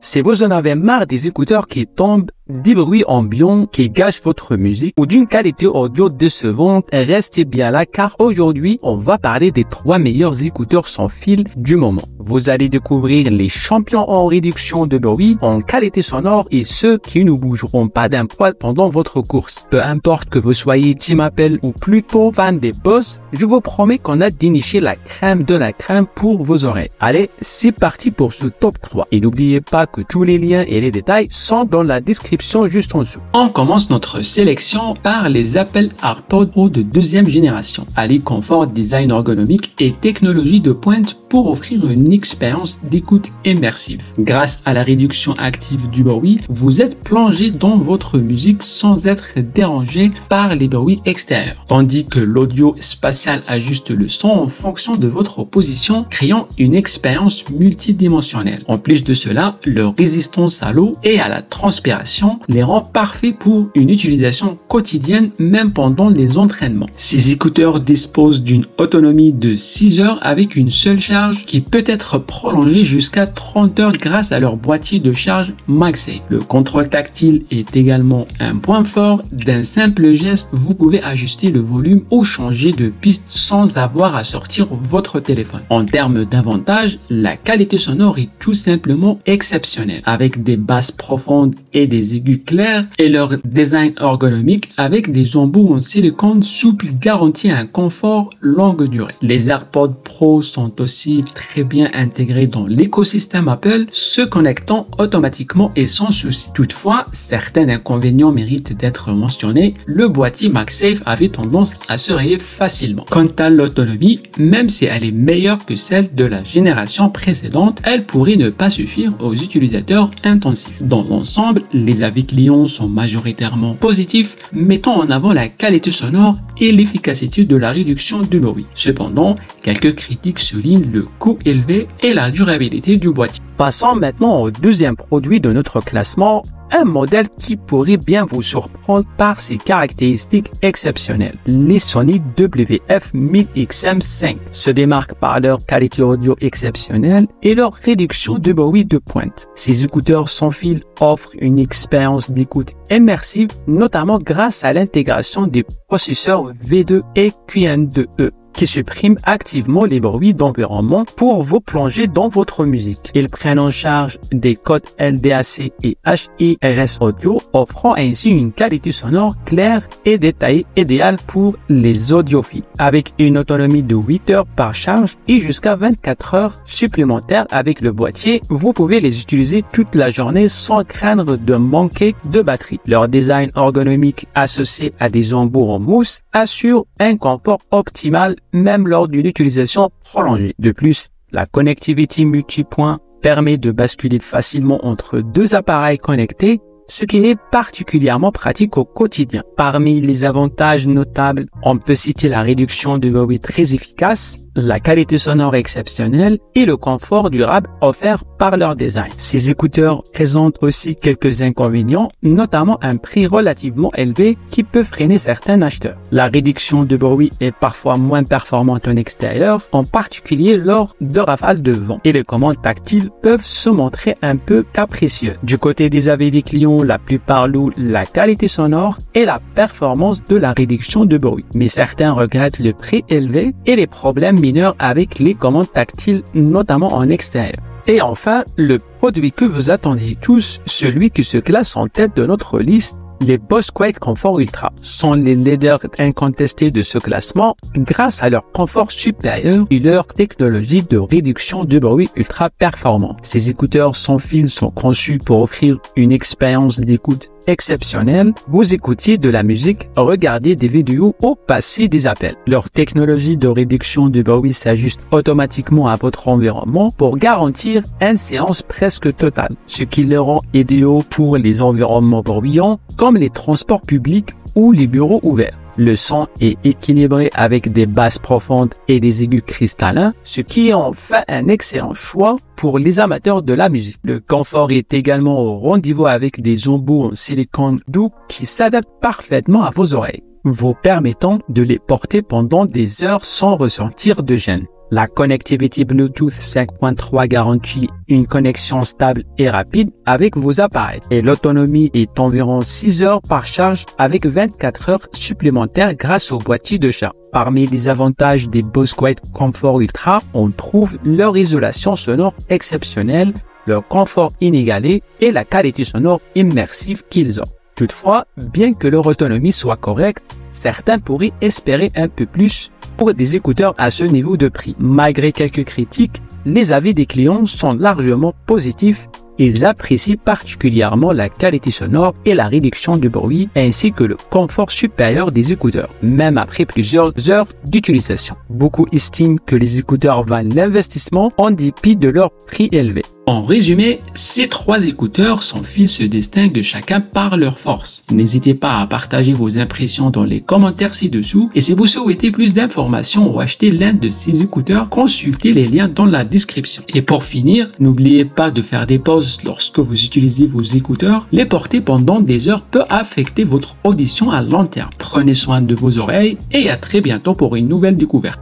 Si vous en avez marre des écouteurs qui tombent, des bruits ambiants qui gâchent votre musique ou d'une qualité audio décevante, restez bien là car aujourd'hui, on va parler des 3 meilleurs écouteurs sans fil du moment. Vous allez découvrir les champions en réduction de bruit, en qualité sonore et ceux qui ne bougeront pas d'un poil pendant votre course. Peu importe que vous soyez Team Apple ou plutôt fan des Bose, je vous promets qu'on a déniché la crème de la crème pour vos oreilles. Allez, c'est parti pour ce top 3. Et n'oubliez pas que tous les liens et les détails sont dans la description juste en dessous. On commence notre sélection par les Apple AirPods Pro de deuxième génération. Allez, confort, design ergonomique et technologie de pointe pour offrir une expérience d'écoute immersive. Grâce à la réduction active du bruit, vous êtes plongé dans votre musique sans être dérangé par les bruits extérieurs. Tandis que l'audio spatial ajuste le son en fonction de votre position, créant une expérience multidimensionnelle. En plus de cela, leur résistance à l'eau et à la transpiration les rend parfaits pour une utilisation quotidienne même pendant les entraînements. Ces écouteurs disposent d'une autonomie de 6 heures avec une seule charge qui peut être prolongée jusqu'à 30 heures grâce à leur boîtier de charge MagSafe. Le contrôle tactile est également un point fort. D'un simple geste, vous pouvez ajuster le volume ou changer de piste sans avoir à sortir votre téléphone. En termes d'avantages, la qualité sonore est tout simplement exceptionnelle avec des basses profondes et des aigus clairs et leur design ergonomique avec des embouts en silicone souple garantit un confort longue durée. Les AirPods Pro sont aussi très bien intégrés dans l'écosystème Apple, se connectant automatiquement et sans souci. Toutefois, certains inconvénients méritent d'être mentionnés. Le boîtier MagSafe avait tendance à se rayer facilement. Quant à l'autonomie, même si elle est meilleure que celle de la génération précédente, elle pourrait ne pas suffire aux utilisateurs intensifs. Dans l'ensemble, les avis clients sont majoritairement positifs, mettant en avant la qualité sonore et l'efficacité de la réduction du bruit. Cependant, quelques critiques soulignent le coût élevé et la durabilité du boîtier. Passons maintenant au deuxième produit de notre classement, un modèle qui pourrait bien vous surprendre par ses caractéristiques exceptionnelles. Les Sony WF-1000XM5 se démarquent par leur qualité audio exceptionnelle et leur réduction de bruit de pointe. Ces écouteurs sans fil offrent une expérience d'écoute immersive, notamment grâce à l'intégration des processeurs V2 et QN2E. Qui suppriment activement les bruits d'environnement pour vous plonger dans votre musique. Ils prennent en charge des codes LDAC et HIRS audio, offrant ainsi une qualité sonore claire et détaillée idéale pour les audiophiles. Avec une autonomie de 8 heures par charge et jusqu'à 24 heures supplémentaires avec le boîtier, vous pouvez les utiliser toute la journée sans craindre de manquer de batterie. Leur design ergonomique associé à des embouts en mousse assure un confort optimal même lors d'une utilisation prolongée. De plus, la connectivité multipoint permet de basculer facilement entre deux appareils connectés, ce qui est particulièrement pratique au quotidien. Parmi les avantages notables, on peut citer la réduction de bruit très efficace, la qualité sonore exceptionnelle et le confort durable offert par leur design. Ces écouteurs présentent aussi quelques inconvénients, notamment un prix relativement élevé qui peut freiner certains acheteurs. La réduction de bruit est parfois moins performante en extérieur, en particulier lors de rafales de vent, et les commandes tactiles peuvent se montrer un peu capricieuses. Du côté des avis des clients, la plupart louent la qualité sonore et la performance de la réduction de bruit, mais certains regrettent le prix élevé et les problèmes mineurs avec les commandes tactiles, notamment en extérieur. Et enfin, le produit que vous attendez tous, celui qui se classe en tête de notre liste, les Bose Quiet Comfort Ultra sont les leaders incontestés de ce classement grâce à leur confort supérieur et leur technologie de réduction de bruit ultra performante. Ces écouteurs sans fil sont conçus pour offrir une expérience d'écoute exceptionnelle. Vous écoutiez de la musique, regardez des vidéos ou passez des appels. Leur technologie de réduction de bruit s'ajuste automatiquement à votre environnement pour garantir une séance presque totale, ce qui les rend idéaux pour les environnements bruyants comme les transports publics ou les bureaux ouverts. Le son est équilibré avec des basses profondes et des aigus cristallins, ce qui est enfin un excellent choix pour les amateurs de la musique. Le confort est également au rendez-vous avec des embouts en silicone doux qui s'adaptent parfaitement à vos oreilles, vous permettant de les porter pendant des heures sans ressentir de gêne. La connectivité Bluetooth 5.3 garantit une connexion stable et rapide avec vos appareils. Et l'autonomie est environ 6 heures par charge avec 24 heures supplémentaires grâce au boîtier de charge. Parmi les avantages des Bose Quiet Comfort Ultra, on trouve leur isolation sonore exceptionnelle, leur confort inégalé et la qualité sonore immersive qu'ils offrent. Toutefois, bien que leur autonomie soit correcte, certains pourraient espérer un peu plus pour des écouteurs à ce niveau de prix. Malgré quelques critiques, les avis des clients sont largement positifs. Ils apprécient particulièrement la qualité sonore et la réduction du bruit ainsi que le confort supérieur des écouteurs, même après plusieurs heures d'utilisation. Beaucoup estiment que les écouteurs valent l'investissement en dépit de leur prix élevé. En résumé, ces 3 écouteurs sans fil se distinguent chacun par leur force. N'hésitez pas à partager vos impressions dans les commentaires ci-dessous et si vous souhaitez plus d'informations ou acheter l'un de ces écouteurs, consultez les liens dans la description. Et pour finir, n'oubliez pas de faire des pauses lorsque vous utilisez vos écouteurs. Les porter pendant des heures peut affecter votre audition à long terme. Prenez soin de vos oreilles et à très bientôt pour une nouvelle découverte.